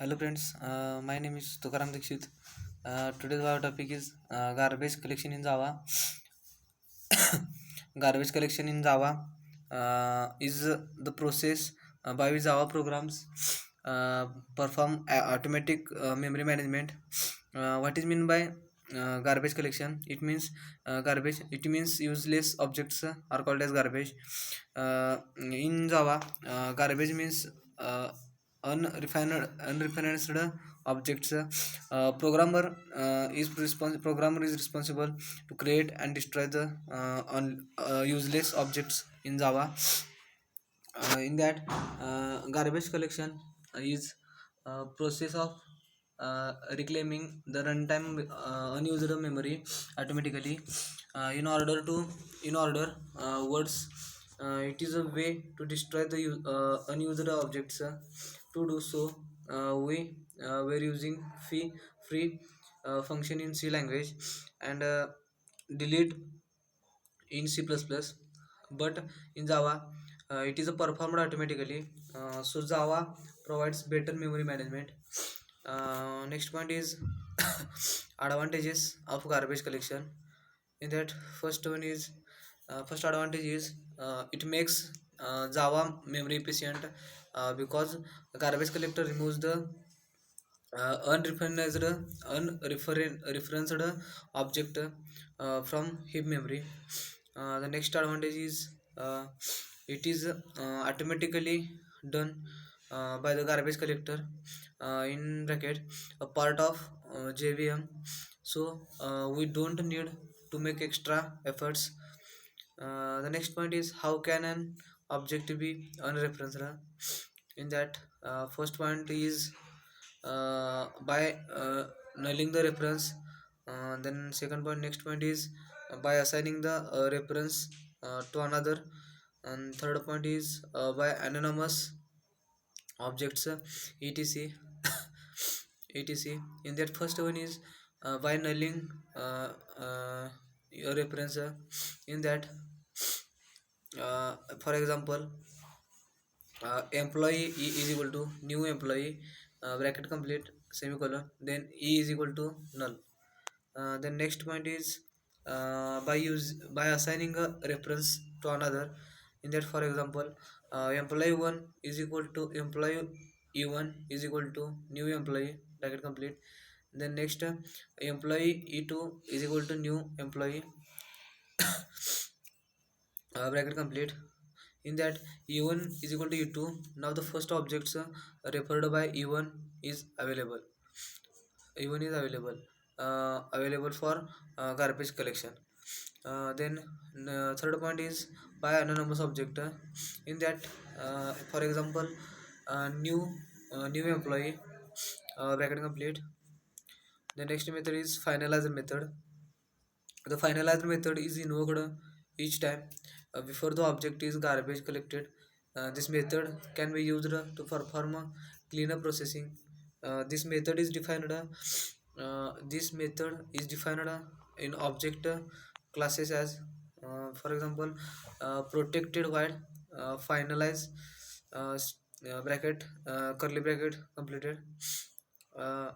Hello friends, my name is Tukaram Dikshit. Today's our topic is garbage collection in Java. Garbage collection in Java is the process by which Java programs perform automatic memory management. What is mean by garbage collection? It means garbage. It means useless objects are called as garbage. In Java, garbage means unrefined objects. Programmer is responsible to create and destroy the useless objects in Java. In that, garbage collection is process of reclaiming the runtime unused memory automatically. In order words, it is a way to destroy the unused objects. To do so, we were using free function in C language and delete in C++, but in Java it is performed automatically. So Java provides better memory management. Next point is advantages of garbage collection. In that, first advantage is it makes Java memory efficient because garbage collector removes the unreferenced object from heap memory. The next advantage is it is automatically done by the garbage collector, in bracket a part of JVM, so we don't need to make extra efforts. The next point is how can an object be unreferenced. In that, first point is by nulling the reference. Then second point, next point is by assigning the reference to another, and third point is by anonymous objects, etc. etc. In that, first one is by nulling your reference. In that, for example, employee E is equal to new employee, bracket complete, semicolon, then E is equal to null. The next point is by assigning a reference to another. In that, for example, employee 1 is equal to employee E1 is equal to new employee, bracket complete. Then next, employee E2 is equal to new employee, bracket complete. In that, E1 is equal to E2. Now the first objects referred by E1 is available. E1 is available for garbage collection. Then third point is by anonymous object. In that, for example, new employee, bracket complete. The next method is finalizer method. The finalizer method is invoked each time before the object is garbage collected. This method can be used to perform cleanup processing. This method is defined in object classes as, for example, protected while finalize, bracket curly bracket completed. uh,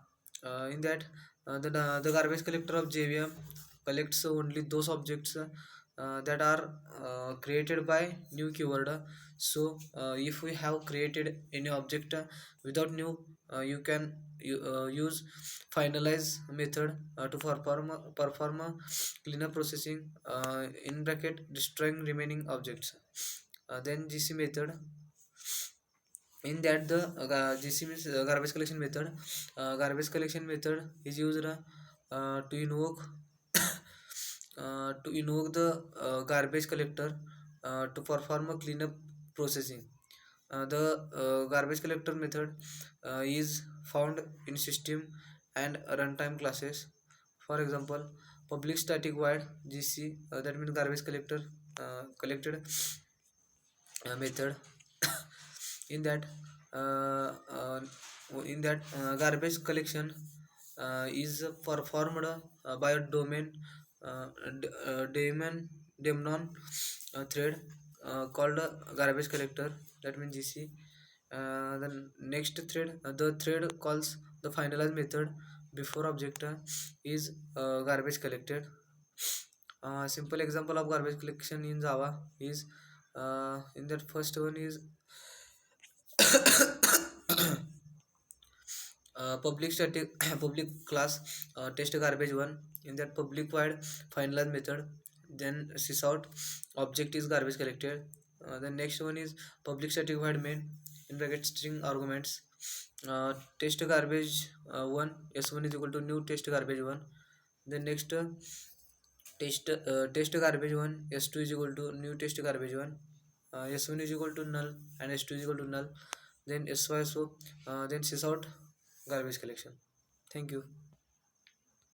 in that, the garbage collector of JVM collects only those objects that are created by new keyword. So if we have created any object without new, you can use finalize method to perform cleanup processing, in bracket destroying remaining objects. Then GC method. In that, the GC means garbage collection method. Garbage collection method is used to invoke the garbage collector to perform a cleanup processing. The garbage collector method is found in system and runtime classes. For example, public static void GC, that means garbage collector collected method. in that garbage collection is performed by a daemon thread called garbage collector, that means GC. Then next thread, the thread calls the finalize method before object is garbage collected. Simple example of garbage collection in Java is in that first one is public static public class test garbage one. In that public void finalize method, then sysout object is garbage collected. The next one is public static void main in bracket string arguments, test garbage one, s1 is equal to new test garbage one. Then next test garbage one, s2 is equal to new test garbage one, s1 is equal to null and s2 is equal to null. Then syso then sysout garbage collection. Thank you.